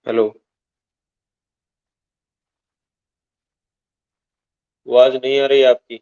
Hello. आवाज नहीं आ रही आपकी।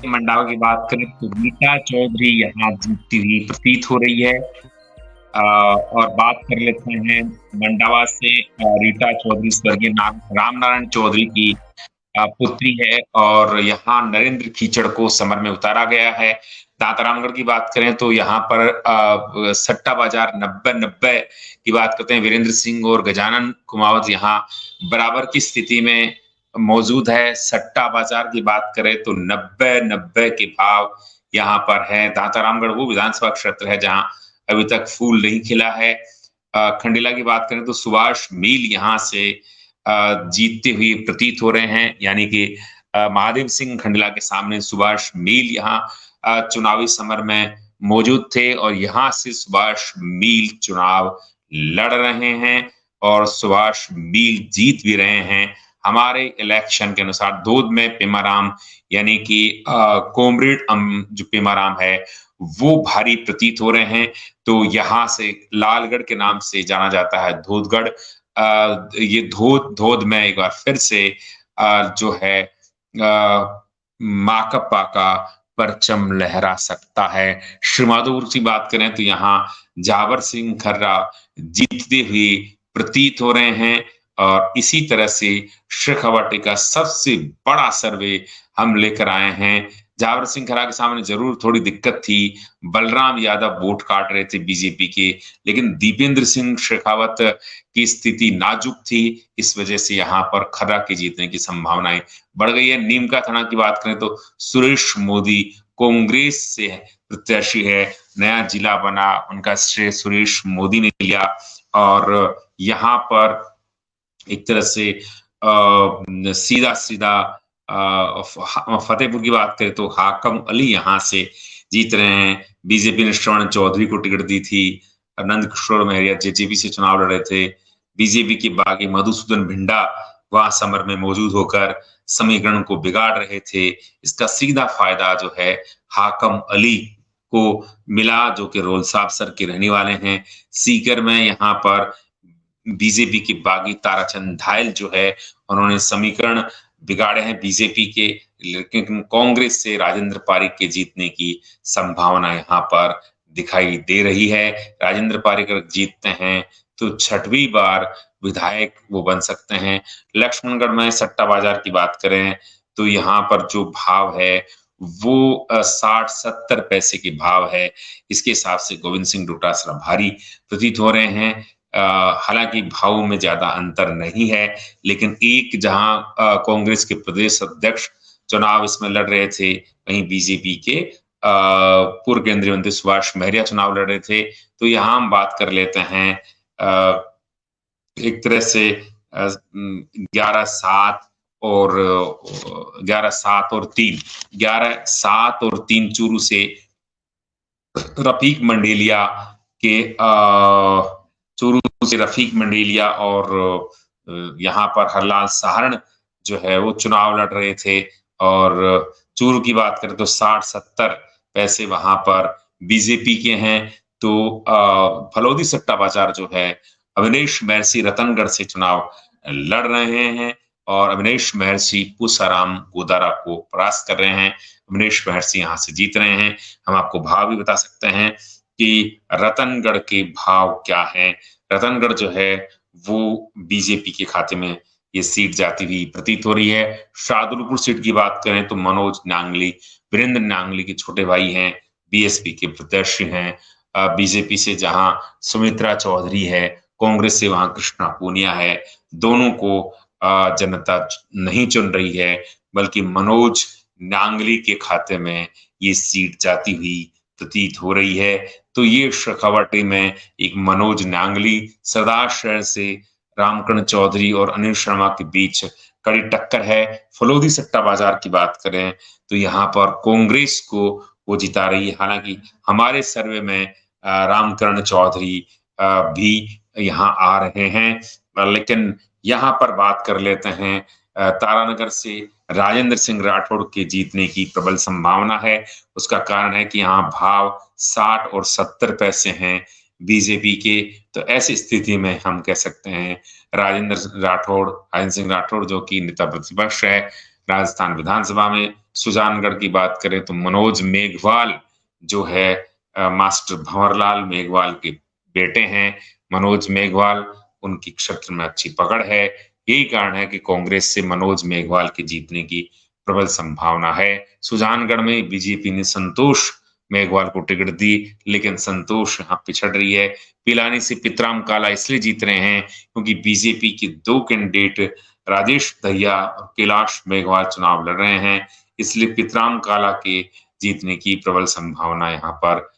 मंडावा की बात करें तो रीटा चौधरी यहाँ जीतती हुई प्रतीत हो रही है। और बात कर लेते हैं मंडावा से। रीटा चौधरी स्वर्गीय रामनारायण चौधरी की पुत्री है और यहाँ नरेंद्र कीचड़ को समर में उतारा गया है। दांतारामगढ़ की बात करें तो यहाँ पर सट्टा बाजार 90-90 की बात करते हैं। वीरेंद्र सिंह और गजानन कुमावत यहाँ बराबर की स्थिति में मौजूद है। सट्टा बाजार की बात करें तो 90-90 के भाव यहाँ पर है। दांतारामगढ़ वो विधानसभा क्षेत्र है जहां अभी तक फूल नहीं खिला है। खंडेला की बात करें तो सुभाष मील यहाँ से जीतते हुए प्रतीत हो रहे हैं, यानी कि महादेव सिंह खंडेला के सामने सुभाष मील यहाँ चुनावी समर में मौजूद थे और यहाँ से सुभाष मील चुनाव लड़ रहे हैं और सुभाष मील जीत भी रहे हैं। हमारे इलेक्शन के अनुसार धोद में पेमाराम यानी कि कॉमरेड जो पेमाराम है वो भारी प्रतीत हो रहे हैं। तो यहाँ से लालगढ़ के नाम से जाना जाता है धोदगढ़। ये धोद में एक बार फिर से जो है माकपा का परचम लहरा सकता है। श्रीमाधोपुर की बात करें तो यहाँ जावर सिंह खर्रा जीतते हुए प्रतीत हो रहे हैं और इसी तरह से शेखावाटी का सबसे बड़ा सर्वे हम लेकर आए हैं। जावर सिंह खर्रा के सामने जरूर थोड़ी दिक्कत थी, बलराम यादव वोट काट रहे थे बीजेपी के, लेकिन दीपेंद्र सिंह शेखावत की स्थिति नाजुक थी, इस वजह से यहाँ पर खर्रा के जीतने की संभावनाएं बढ़ गई है। नीमका थाना की बात करें तो सुरेश मोदी कांग्रेस से प्रत्याशी है, नया जिला बना, उनका श्रेय सुरेश मोदी ने लिया और यहाँ पर एक तरह से सीधा सीधा फतेहपुर की बात करें तो हाकम अली यहाँ से जीत रहे हैं। बीजेपी ने श्रवण चौधरी को टिकट दी थी, नंद किशोर महरिया जेजेपी से चुनाव लड़ रहे थे। बीजेपी के बागी मधुसूदन भिंडा वहां समर में मौजूद होकर समीकरण को बिगाड़ रहे थे। इसका सीधा फायदा जो है हाकम अली को मिला, जो कि रोलसाब सर के रहने वाले हैं। सीकर में यहाँ पर बीजेपी के बागी ताराचंद धायल जो है उन्होंने समीकरण बिगाड़े हैं बीजेपी के, लेकिन कांग्रेस से राजेंद्र पारिक के जीतने की संभावना यहाँ पर दिखाई दे रही है। राजेंद्र पारिक अगर जीतते हैं तो 6वीं बार विधायक वो बन सकते हैं। लक्ष्मणगढ़ में सट्टा बाजार की बात करें तो यहाँ पर जो भाव है वो 60-70 पैसे के भाव है। इसके हिसाब से गोविंद सिंह डोटासरा भारी प्रतीत हो रहे हैं। हालांकि भाव में ज्यादा अंतर नहीं है, लेकिन एक जहां कांग्रेस के प्रदेश अध्यक्ष चुनाव इसमें लड़ रहे थे, वहीं बीजेपी के पूर्व केंद्रीय मंत्री सुभाष महरिया चुनाव लड़ रहे थे। तो यहाँ हम बात कर लेते हैं एक तरह से 11-7 और 11-7 और 3, 11-7 और 3 चूरू से रफीक मंडेलिया के चूरू से रफीक मंडेलिया और यहाँ पर हरलाल सहारण जो है वो चुनाव लड़ रहे थे। और चूरू की बात करें तो 60-70 पैसे वहां पर बीजेपी के हैं। तो फलौदी सट्टा बाजार जो है अविनेश महर्षि रतनगढ़ से चुनाव लड़ रहे हैं और अविनेश महर्षि पूसाराम गोदारा को परास्त कर रहे हैं। अविनेश महर्षि यहाँ से जीत रहे हैं। हम आपको भाव भी बता सकते हैं कि रतनगढ़ के भाव क्या हैं। रतनगढ़ जो है वो बीजेपी के खाते में ये सीट जाती हुई प्रतीत हो रही है। शाहदुलपुर सीट की बात करें तो मनोज नांगली, वीरेंद्र नांगली के छोटे भाई हैं, बीएसपी के प्रत्याशी हैं। बीजेपी से जहां सुमित्रा चौधरी है, कांग्रेस से वहां कृष्णा पूनिया है। दोनों को जनता नहीं चुन रही है, बल्कि मनोज नांगली के खाते में ये सीट जाती हुई प्रतीत हो रही है। तो ये शेखावाटी में एक मनोज नांगली, सरदार शहर से रामकरण चौधरी और अनिल शर्मा के बीच कड़ी टक्कर है। फलौदी सट्टा बाजार की बात करें तो यहाँ पर कांग्रेस को वो जिता रही है। हालांकि हमारे सर्वे में रामकरण चौधरी भी यहाँ आ रहे हैं, लेकिन यहाँ पर बात कर लेते हैं तारानगर से राजेंद्र सिंह राठौड़ के जीतने की प्रबल संभावना है। उसका कारण है कि यहाँ भाव 60 और 70 पैसे हैं बीजेपी के। तो ऐसी स्थिति में हम कह सकते हैं राजेंद्र सिंह राठौड़ जो कि नेता प्रतिपक्ष है, राजस्थान विधानसभा में। सुजानगढ़ की बात करें तो मनोज मेघवाल जो है मास्टर भंवरलाल मेघवाल के बेटे हैं, मनोज मेघवाल, उनकी क्षेत्र में अच्छी पकड़ है। यही कारण है कि कांग्रेस से मनोज मेघवाल के जीतने की प्रबल संभावना है। सुजानगढ़ में बीजेपी ने संतोष मेघवाल को टिकट दी, लेकिन संतोष यहाँ पिछड़ रही है। पिलानी से पितराम काला इसलिए जीत रहे हैं क्योंकि बीजेपी के 2 कैंडिडेट राजेश दहिया और कैलाश मेघवाल चुनाव लड़ रहे हैं, इसलिए पितराम काला के जीतने की प्रबल संभावना यहाँ पर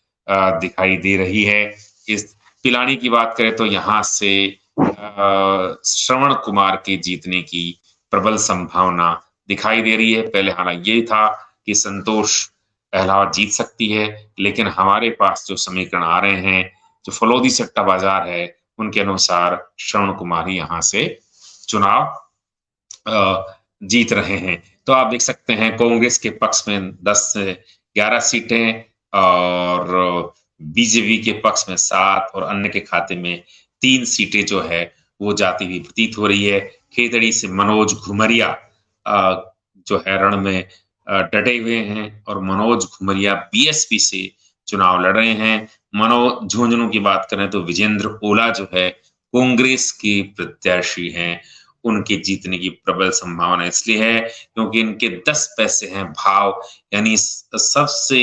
दिखाई दे रही है। इस पिलानी की बात करें तो यहाँ से श्रवण कुमार के जीतने की प्रबल संभावना दिखाई दे रही है। पहले हालांकि ये था कि संतोष इलाहाबाद जीत सकती है, लेकिन हमारे पास जो समीकरण आ रहे हैं, जो फलोदी सट्टा बाजार है, उनके अनुसार श्रवण कुमार ही यहाँ से चुनाव जीत रहे हैं। तो आप देख सकते हैं कांग्रेस के पक्ष में 10 से 11 सीटें और बीजेपी के पक्ष में 7 और अन्य के खाते में 3 सीटें जो है वो जाती हुई प्रतीत हो रही है। खेतड़ी से मनोज घुमरिया जो है रण में डटे हुए हैं और मनोज घुमरिया बीएसपी से चुनाव लड़ रहे हैं। मनोज झुंझुनू की बात करें तो विजेंद्र ओला जो है कांग्रेस के प्रत्याशी हैं, उनके जीतने की प्रबल संभावना इसलिए है क्योंकि इनके 10 पैसे हैं भाव, यानी सबसे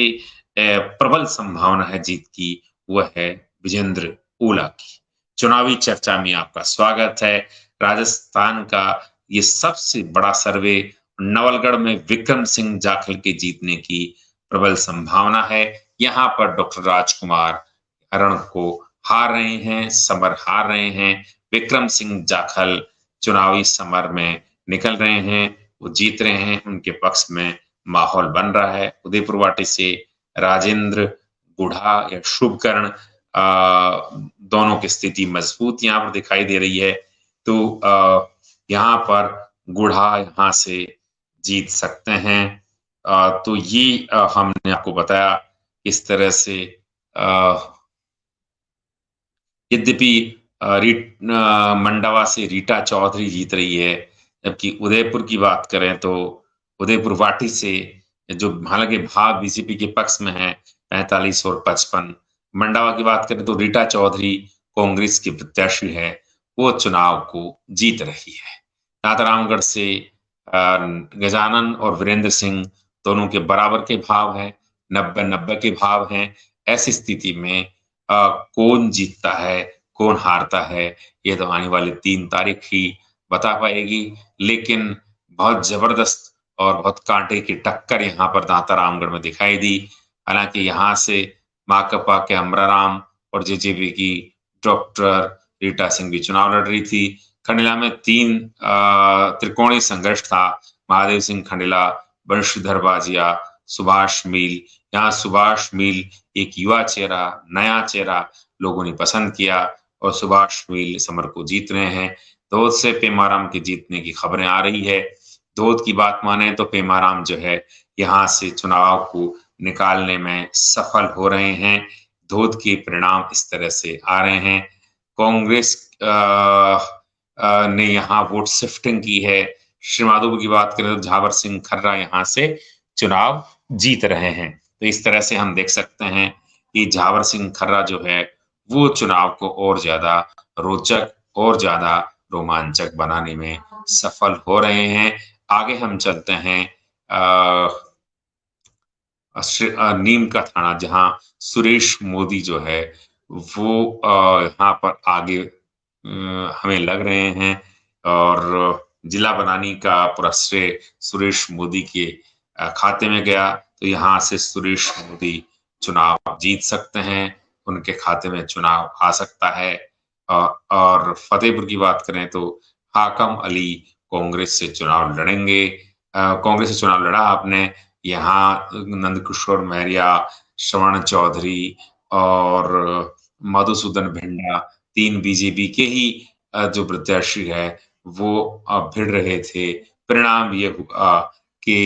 प्रबल संभावना है जीत की, वह है विजेंद्र ओला की। चुनावी चर्चा में आपका स्वागत है। राजस्थान का ये सबसे बड़ा सर्वे, नवलगढ़ में विक्रम सिंह जाखल के जीतने की प्रबल संभावना है। यहाँ पर डॉक्टर राजकुमार हरण को हार रहे हैं, समर हार रहे हैं। विक्रम सिंह जाखल चुनावी समर में निकल रहे हैं, वो जीत रहे हैं, उनके पक्ष में माहौल बन रहा है। उदयपुर वाटी से राजेंद्र गुढ़ा या शुभकर्ण दोनों की स्थिति मजबूत यहाँ पर दिखाई दे रही है। तो यहाँ पर गुढ़ा यहाँ से जीत सकते हैं। तो ये हमने आपको बताया इस तरह से। यद्यपि मंडावा से रीटा चौधरी जीत रही है, जबकि उदयपुर की बात करें तो उदयपुर वाटी से जो हालांकि भाव बीजेपी के पक्ष में है 45 और 55। मंडावा की बात करें तो रीटा चौधरी कांग्रेस की प्रत्याशी है, वो चुनाव को जीत रही है। नाथरामगढ़ से गजानन और वीरेंद्र सिंह दोनों के बराबर के भाव हैं, 90-90 के भाव हैं। ऐसी स्थिति में कौन जीतता है कौन हारता है ये तो आने वाली 3 तारीख ही बता पाएगी, लेकिन बहुत जबरदस्त और बहुत कांटे की टक्कर यहाँ पर नाथरामगढ़ में दिखाई दी। हालांकि यहाँ से माकपा के अमराराम और जेजेपी की डॉक्टर रीटा सिंह भी चुनाव लड़ रही थी। खंडेला में 3 त्रिकोणीय संघर्ष था, महादेव सिंह खंडेला, बंशीधर बाजिया, सुभाष मील। यहाँ सुभाष मील एक युवा चेहरा, नया चेहरा लोगों ने पसंद किया और सुभाष मील समर को जीत रहे हैं। धोद से पेमाराम के जीतने की खबरें आ रही है। धोद की बात माने तो पेमाराम जो है यहाँ से चुनाव को निकालने में सफल हो रहे हैं। धोद के परिणाम इस तरह से आ रहे हैं। कांग्रेस ने यहाँ वोट शिफ्टिंग की है। श्रीमाधोपुर की बात करें तो झावर सिंह खर्रा यहाँ से चुनाव जीत रहे हैं। तो इस तरह से हम देख सकते हैं कि झावर सिंह खर्रा जो है वो चुनाव को और ज्यादा रोचक और ज्यादा रोमांचक बनाने में सफल हो रहे हैं। आगे हम चलते हैं नीम का थाना, जहां सुरेश मोदी जो है वो यहाँ पर आगे हमें लग रहे हैं और जिला बनानी का पूरा श्रेय सुरेश मोदी के खाते में गया। तो यहाँ से सुरेश मोदी चुनाव जीत सकते हैं, उनके खाते में चुनाव आ सकता है। और फतेहपुर की बात करें तो हाकम अली कांग्रेस से चुनाव लड़ेंगे। कांग्रेस से चुनाव लड़ा आपने, यहाँ नंदकिशोर मौर्य, श्रवण चौधरी और मधुसूदन भिंडा 3 बीजेपी के ही जो प्रत्याशी है वो भिड़ रहे थे। परिणाम ये हुआ कि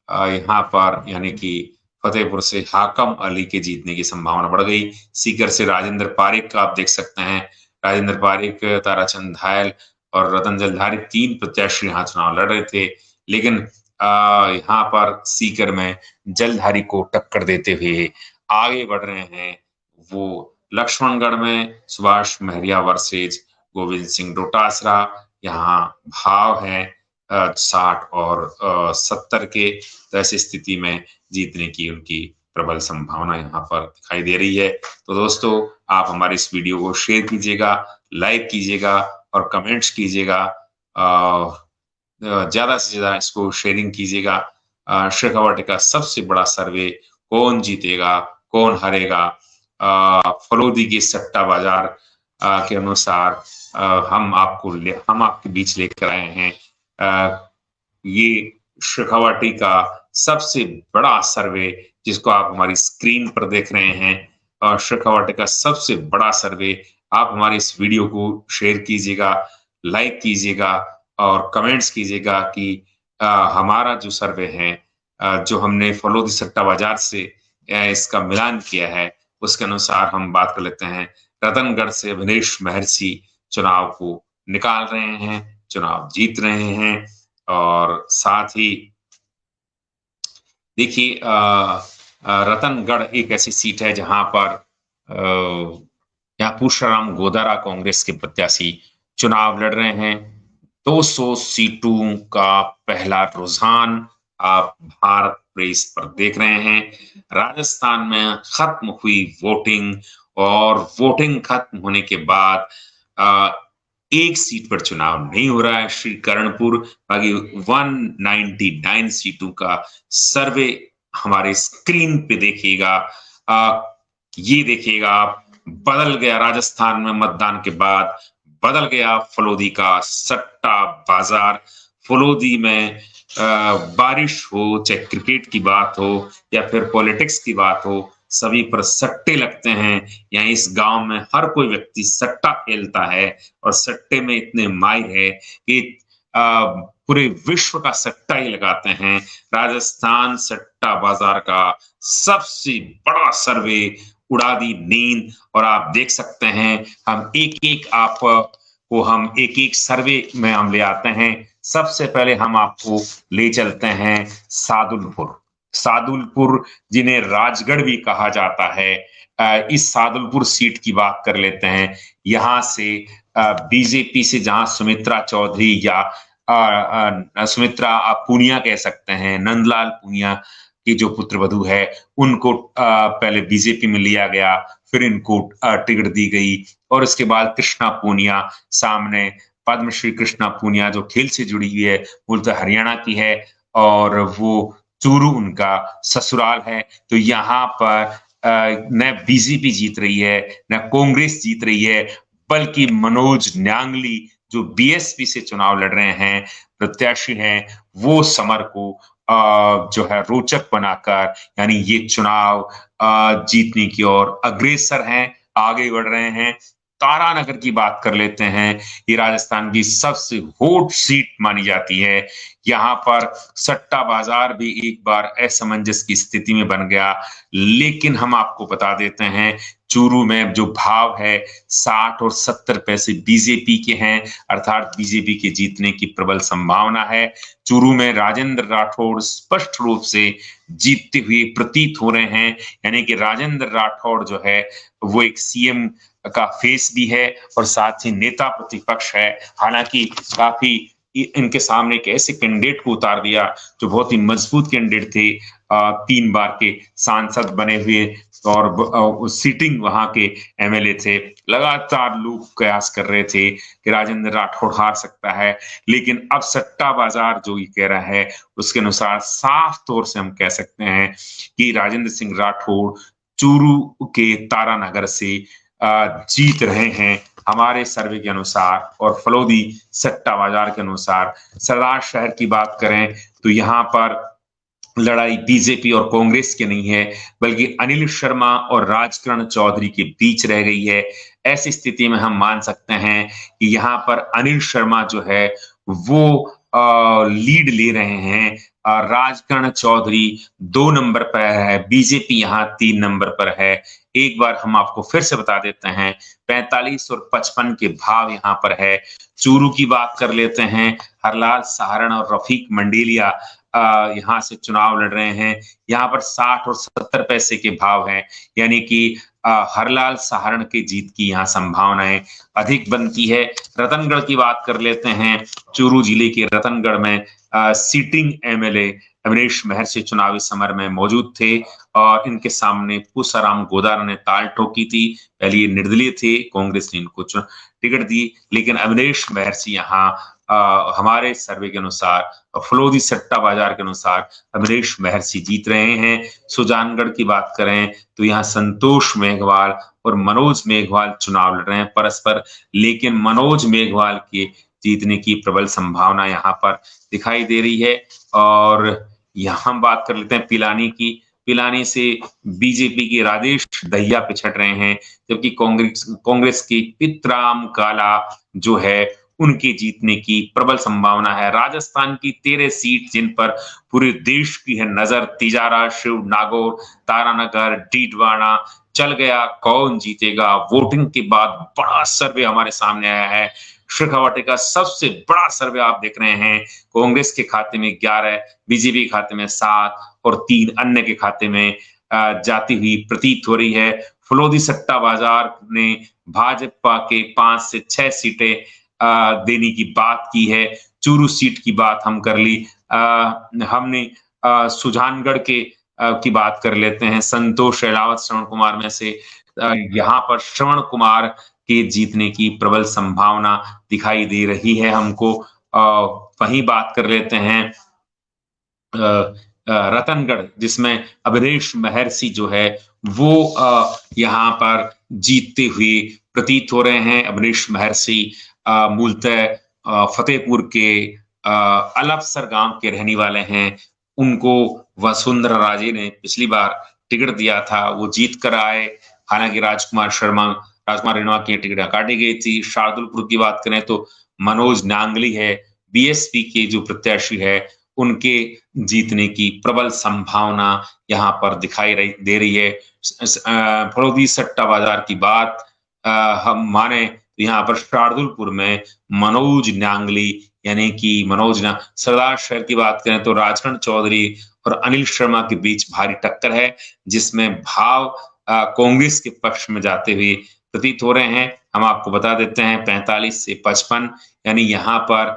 यहाँ पर यानी कि फतेहपुर से हाकम अली के जीतने की संभावना बढ़ गई। सीकर से राजेंद्र पारिक का आप देख सकते हैं, राजेंद्र पारिक, ताराचंद धायल और रतन जलधारी 3 प्रत्याशी यहाँ चुनाव लड़ रहे थे, लेकिन यहाँ पर सीकर में जलधारी को टक्कर देते हुए आगे बढ़ रहे हैं। वो लक्ष्मणगढ़ में सुभाष महरिया वर्सेज गोविंद सिंह डोटासरा, यहाँ भाव है 60 और 70 के, तो ऐसी स्थिति में जीतने की उनकी प्रबल संभावना यहाँ पर दिखाई दे रही है। तो दोस्तों, आप हमारे इस वीडियो को शेयर कीजिएगा, लाइक कीजिएगा और कमेंट्स कीजिएगा, ज्यादा से ज्यादा इसको शेयरिंग कीजिएगा। शेखावाटी का सबसे बड़ा सर्वे, कौन जीतेगा कौन हारेगा, फलोदी के सट्टा बाजार के अनुसार हम आपके बीच लेकर आए हैं। ये शेखावाटी का सबसे बड़ा सर्वे, जिसको आप हमारी स्क्रीन पर देख रहे हैं, शेखावाटी का सबसे बड़ा सर्वे। आप हमारे इस वीडियो को शेयर कीजिएगा, लाइक कीजिएगा और कमेंट्स कीजिएगा कि हमारा जो सर्वे है, जो हमने फलोदी सट्टा बाजार से इसका मिलान किया है, उसके अनुसार हम बात कर लेते हैं। रतनगढ़ से अभिनेश महर्षि चुनाव को निकाल रहे हैं, चुनाव जीत रहे हैं। और साथ ही देखिए, रतनगढ़ एक ऐसी सीट है जहां पर यहाँ पुष्पराम गोदारा कांग्रेस के प्रत्याशी चुनाव लड़ रहे हैं। 200 सीटों का पहला रुझान आप भारत प्रेस पर देख रहे हैं। राजस्थान में खत्म हुई वोटिंग और वोटिंग खत्म होने के बाद एक सीट पर चुनाव नहीं हो रहा है, श्री करणपुर। बाकी 199 सीटों का सर्वे हमारे स्क्रीन पे देखिएगा। ये देखिएगा आप, बदल गया राजस्थान में मतदान के बाद, बदल गया फलोदी का सट्टा बाजार। फलोदी में बारिश हो, चाहे क्रिकेट की बात हो या फिर पॉलिटिक्स की बात हो, सभी पर सट्टे लगते हैं। यहाँ इस गांव में हर कोई व्यक्ति सट्टा खेलता है और सट्टे में इतने माहिर है कि पूरे विश्व का सट्टा ही लगाते हैं। राजस्थान सट्टा बाजार का सबसे बड़ा सर्वे उड़ा दी नींद। और आप देख सकते हैं, हम एक एक सर्वे में हम ले आते हैं। सबसे पहले हम आपको ले चलते हैं सादुलपुर, जिन्हें राजगढ़ भी कहा जाता है। इस सादुलपुर सीट की बात कर लेते हैं। यहाँ से बीजेपी से जहां सुमित्रा चौधरी या सुमित्रा पूनिया कह सकते हैं, नंदलाल पूनिया की जो पुत्रवधू है, उनको पहले बीजेपी में लिया गया, फिर इनको टिकट दी गई और इसके बाद कृष्णा पूनिया सामने। पद्मश्री कृष्णा पूनिया जो खेल से जुड़ी हुई है, मूलतः हरियाणा की है और वो चूरू उनका ससुराल है। तो यहाँ पर न बीजेपी जीत रही है न कांग्रेस जीत रही है, बल्कि मनोज न्यांगली जो बीएसपी से चुनाव लड़ रहे हैं, प्रत्याशी हैं, वो समर को जो है रोचक बनाकर, यानी ये चुनाव जीतने की ओर अग्रसर हैं, आगे बढ़ रहे हैं। तारानगर की बात कर लेते हैं। ये राजस्थान की सबसे हॉट सीट मानी जाती है। यहाँ पर सट्टा बाजार भी एक बार असमंजस की स्थिति में बन गया, लेकिन हम आपको बता देते हैं, चूरू में जो भाव है 60 और 70 पैसे बीजेपी के हैं, अर्थात बीजेपी के जीतने की प्रबल संभावना है। चूरू में राजेंद्र राठौड़ स्पष्ट रूप से जीतते हुए प्रतीत हो रहे हैं, यानी कि राजेंद्र राठौड़ जो है वो एक सीएम का फेस भी है और साथ ही नेता प्रतिपक्ष है। हालांकि काफी इनके सामने एक ऐसे कैंडिडेट को उतार दिया जो बहुत ही मजबूत कैंडिडेट थे, 3 बार के सांसद बने हुए और सीटिंग वहां के एमएलए थे। लगातार लोग कयास कर रहे थे कि राजेंद्र राठौड़ हार सकता है, लेकिन अब सट्टा बाजार जो ये कह रहा है उसके अनुसार साफ तौर से हम कह सकते हैं कि राजेंद्र सिंह राठौड़ चूरू के तारानगर से जीत रहे हैं हमारे सर्वे के अनुसार। और फलोदी सट्टा बाजार के अनुसार सरदार शहर की बात करें तो यहाँ पर लड़ाई बीजेपी और कांग्रेस की नहीं है, बल्कि अनिल शर्मा और राजकरण चौधरी के बीच रह गई है। ऐसी स्थिति में हम मान सकते हैं कि यहाँ पर अनिल शर्मा जो है वो लीड ले रहे हैं। राजकरण चौधरी 2 नंबर पर है, बीजेपी यहाँ 3 नंबर पर है। एक बार हम आपको फिर से बता देते हैं, 45 और 55 के भाव यहाँ पर है। चूरू की बात कर लेते हैं, हरलाल सहारण और रफीक मंडेलिया यहाँ से चुनाव लड़ रहे हैं। यहाँ पर 60 और 70 पैसे के भाव हैं, यानी कि हरलाल सहारण की जीत की यहाँ संभावनाएं अधिक बनती है। रतनगढ़ की बात कर लेते हैं। चूरू जिले के रतनगढ़ में सिटिंग एमएलए अविनेश महर्षि चुनावी समर में मौजूद थे और इनके सामने पूसाराम गोदारा ने ताल ठोकी थी। पहले ये निर्दलीय थे, कांग्रेस ने इनको टिकट दी, लेकिन अविनेश महर्षि यहाँ हमारे सर्वे के अनुसार, फलोदी सट्टा बाजार के अनुसार अविनेश महर्षि जीत रहे हैं। सुजानगढ़ की बात करें तो यहाँ संतोष मेघवाल और मनोज मेघवाल चुनाव लड़ रहे हैं परस्पर, लेकिन मनोज मेघवाल के जीतने की प्रबल संभावना यहाँ पर दिखाई दे रही है। और यहाँ हम बात कर लेते हैं पिलानी की। पिलानी से बीजेपी के राजेश दहिया पिछड़ रहे हैं, जबकि कांग्रेस की पितराम काला जो है उनके जीतने की प्रबल संभावना है। राजस्थान की 13 सीट जिन पर पूरे देश की है नजर, तिजारा, शिव नागौर, तारानगर, डीडवाना, चल गया कौन जीतेगा। वोटिंग के बाद बड़ा सर्वे हमारे सामने आया है। शेखावाटी का सबसे बड़ा सर्वे आप देख रहे हैं। कांग्रेस के खाते में 11, बीजेपी के खाते में 7 और 3 अन्य के खाते में जाती हुई प्रतीत हो रही है। फलोदी सट्टा बाजार ने भाजपा के 5 से 6 सीटें देने की बात की है। चूरू सीट की बात हम कर ली। हमने सुजानगढ़ के की बात कर लेते हैं। संतोष अहलावत श्रवण कुमार में से यहाँ पर श्रवण कुमार के जीतने की प्रबल संभावना दिखाई दे रही है हमको। वहीं बात कर लेते हैं रतनगढ़, जिसमें अविनेश महर्षि जो है वो यहाँ पर जीतते हुए प्रतीत हो रहे हैं। अविनेश महर्षि मूलतः फतेहपुर के अलफसर गांव के रहने वाले हैं। उनको वसुंधरा राजे ने पिछली बार टिकट दिया था, वो जीत कर आए। हालांकि राजकुमार रेणुआ की टिकट काटी गई थी। शार्दुलपुर की बात करें तो मनोज नांगली है, बीएसपी के जो प्रत्याशी है, उनके जीतने की प्रबल संभावना यहाँ पर दिखाई दे रही है। फलोदी सट्टा बाजार की बात हम माने तो यहाँ पर शार्दुलपुर में मनोज नांगली यानी कि सरदार शहर की बात करें तो राजकरण चौधरी और अनिल शर्मा के बीच भारी टक्कर है, जिसमें भाव कांग्रेस के पक्ष में जाते हुए प्रतीत हो रहे हैं। हम आपको बता देते हैं 45 से 55, यानी यहाँ पर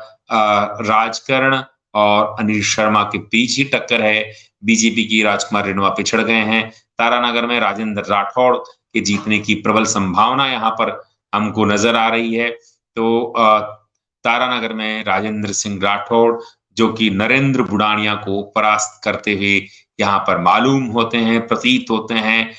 राजकरण और अनिल शर्मा के बीच ही टक्कर है। बीजेपी की राजकुमार रेणुआ पिछड़ गए हैं। तारानगर में राजेंद्र राठौड़ के जीतने की प्रबल संभावना यहाँ पर हमको नजर आ रही है। तो तारानगर में राजेंद्र सिंह राठौड़ जो कि नरेंद्र बुडानिया को परास्त करते हुए यहाँ पर मालूम होते हैं, प्रतीत होते हैं।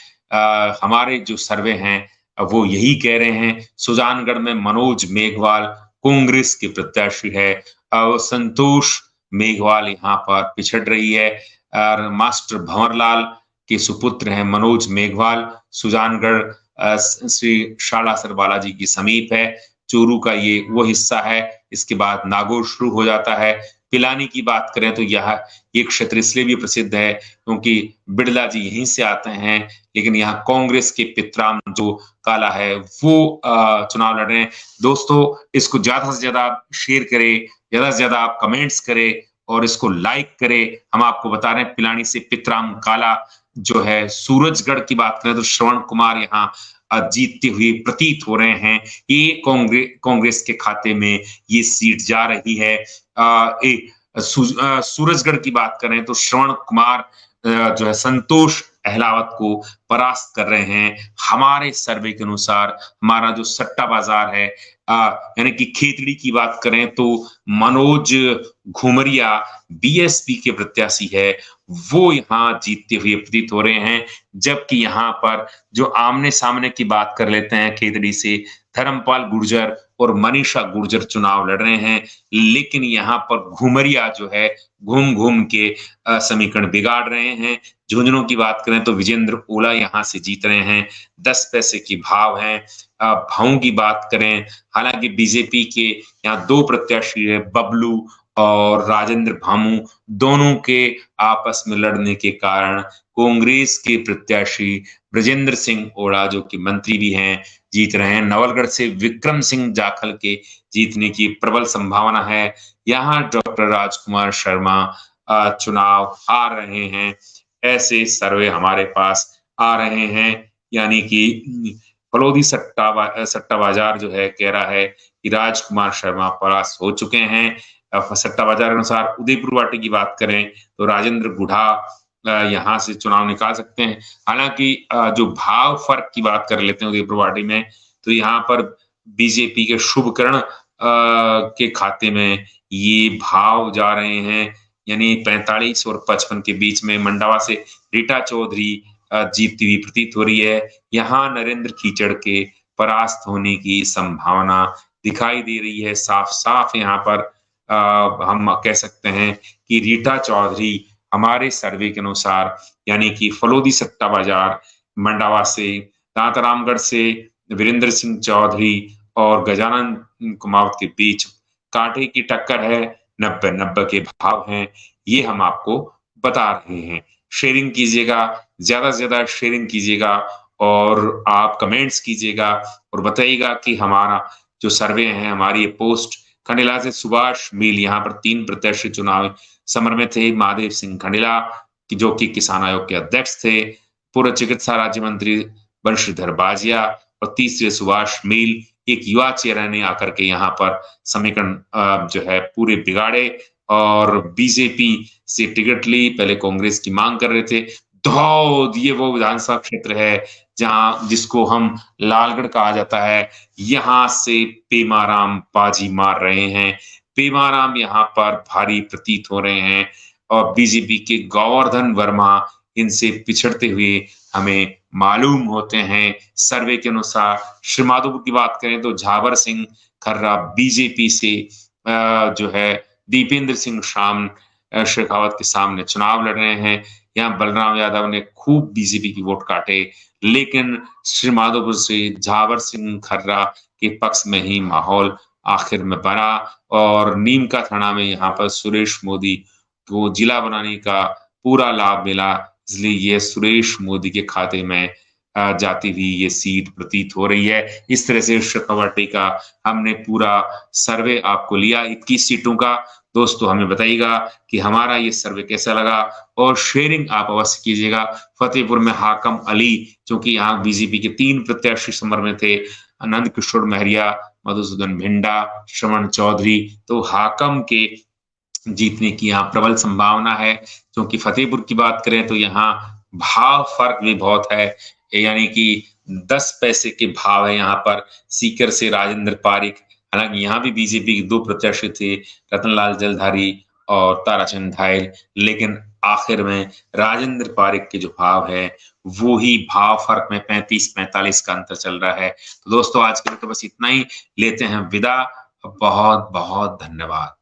हमारे जो सर्वे हैं वो यही कह रहे हैं। सुजानगढ़ में मनोज मेघवाल कांग्रेस के प्रत्याशी है और संतोष मेघवाल यहाँ पर पिछड़ रही है। और मास्टर भंवरलाल के सुपुत्र हैं मनोज मेघवाल। सुजानगढ़ श्री शालासर बालाजी की समीप है। चूरू का ये वो हिस्सा है। इसके बाद नागौर शुरू हो जाता है। पिलानी की बात करें तो यह ये क्षेत्र इसलिए भी प्रसिद्ध है क्योंकि बिड़ला जी यहीं से आते हैं, लेकिन यहाँ कांग्रेस के पितराम जो काला है वो चुनाव लड़ रहे हैं। दोस्तों, इसको ज्यादा से ज्यादा शेयर करें, ज्यादा से ज्यादा आप कमेंट्स करें और इसको लाइक करें। हम आपको बता रहे हैं पिलानी से पितराम काला जो है। सूरजगढ़ की बात करें तो श्रवण कुमार यहाँ जीतते हुए प्रतीत हो रहे हैं। ये कांग्रेस के खाते में ये सीट जा रही है। सूरजगढ़ की बात करें तो श्रवण कुमार जो है संतोष अहलावत को परास्त कर रहे हैं। हमारे सर्वे के अनुसार हमारा जो सट्टा बाजार है यानी कि खेतड़ी की बात करें तो मनोज घुमरिया बीएसपी के प्रत्याशी है, वो यहाँ जीतते हुए प्रतीत हो रहे हैं। जबकि यहाँ पर जो आमने सामने की बात कर लेते हैं, खेतड़ी से धर्मपाल गुर्जर और मनीषा गुर्जर चुनाव लड़ रहे हैं, लेकिन यहाँ पर घुमरिया जो है घूम घूम के समीकरण बिगाड़ रहे हैं। झुंझुनू की बात करें तो विजेंद्र ओला यहाँ से जीत रहे हैं, 10 पैसे की भाव है। भावों की बात करें, हालांकि बीजेपी के यहाँ 2 प्रत्याशी है, बबलू और राजेंद्र भामू, दोनों के आपस में लड़ने के कारण कांग्रेस के प्रत्याशी ब्रजेंद्र सिंह ओड़ा जो कि मंत्री भी हैं जीत रहे हैं। नवलगढ़ से विक्रम सिंह जाखल के जीतने की प्रबल संभावना है। यहाँ डॉक्टर राजकुमार शर्मा चुनाव हार रहे हैं, ऐसे सर्वे हमारे पास आ रहे हैं। यानी कि फलोदी सट्टा बाजार जो है कह रहा है कि राजकुमार शर्मा परास्त हो चुके हैं। सट्टा बाजार के अनुसार उदयपुर वाटी की बात करें तो राजेंद्र गुढ़ा यहाँ से चुनाव निकाल सकते हैं। हालांकि जो भाव फर्क की बात कर लेते हैं उदयपुर वाटी में, तो यहाँ पर बीजेपी के शुभकरण के खाते में ये भाव जा रहे हैं, यानी 45 और 55 के बीच में मंडावा से रीटा चौधरी जीतती हुई प्रतीत हो रही है। यहाँ नरेंद्र कीचड़ के परास्त होने की संभावना दिखाई दे रही है। साफ साफ यहाँ पर हम कह सकते हैं कि रीटा चौधरी हमारे सर्वे के अनुसार, यानी कि फलोदी सट्टा बाजार मंडावा से, दांतरामगढ़ से वीरेंद्र सिंह चौधरी और गजानन कुमावत के बीच कांटे की टक्कर है। 90-90 के भाव हैं, ये हम आपको बता रहे हैं। शेयरिंग कीजिएगा, ज्यादा से ज्यादा शेयरिंग कीजिएगा और आप कमेंट्स कीजिएगा और बताइएगा कि हमारा जो सर्वे है, हमारी ये पोस्ट खंडेला से सुभाष मील, यहाँ पर 3 प्रत्याशी चुनाव समर में थे। महादेव सिंह खंडेला जो कि किसान आयोग के अध्यक्ष थे, पूर्व चिकित्सा राज्य मंत्री बंशीधर बाजिया और तीसरे सुभाष मील, एक युवा चेहरा ने आकर के यहाँ पर समीकरण जो है पूरे बिगाड़े और बीजेपी से टिकट ली। पहले कांग्रेस की मांग कर रहे थे। धौद, ये वो विधानसभा क्षेत्र है जहां जिसको हम लालगढ़ कहा जाता है, यहाँ से पेमाराम बाजी मार रहे हैं। पेमाराम यहाँ पर भारी प्रतीत हो रहे हैं और बीजेपी के गोवर्धन वर्मा इनसे पिछड़ते हुए हमें मालूम होते हैं। सर्वे के अनुसार श्रीमाधोपुर की बात करें तो झावर सिंह खर्रा बीजेपी से जो है दीपेंद्र सिंह शाम शेखावत के सामने चुनाव लड़ रहे हैं। यहाँ बलराम यादव ने खूब बीजेपी की वोट काटे, लेकिन श्रीमाधोपुर से झावर सिंह खर्रा के पक्ष में ही माहौल आखिर में बना और नीम का थाना में यहाँ पर सुरेश मोदी को जिला बनाने का पूरा लाभ मिला, इसलिए ये सुरेश मोदी के खाते में जाती हुई ये सीट प्रतीत हो रही है। इस तरह से शेखावटी का हमने पूरा सर्वे आपको लिया 21 सीटों का। दोस्तों हमें बताइएगा कि हमारा ये सर्वे कैसा लगा और शेयरिंग आप अवश्य कीजिएगा। फतेहपुर में हाकम अली, क्योंकि यहाँ बीजेपी के 3 प्रत्याशी समर में थे, आनंद किशोर महरिया, मधुसूदन भिंडा, श्रवण चौधरी, तो हाकम के जीतने की यहाँ प्रबल संभावना है। क्योंकि फतेहपुर की बात करें तो यहाँ भाव फर्क भी बहुत है, यानी कि 10 पैसे के भाव है यहाँ पर सीकर से राजेंद्र पारिक। हालांकि यहाँ भी बीजेपी के 2 प्रत्याशी थे, रतनलाल जलधारी और ताराचंद धायल, लेकिन आखिर में राजेंद्र पारिक के जो भाव है वो ही भाव फर्क में 35-45 का अंतर चल रहा है। तो दोस्तों आज के लिए तो बस इतना ही, लेते हैं विदा। बहुत बहुत धन्यवाद।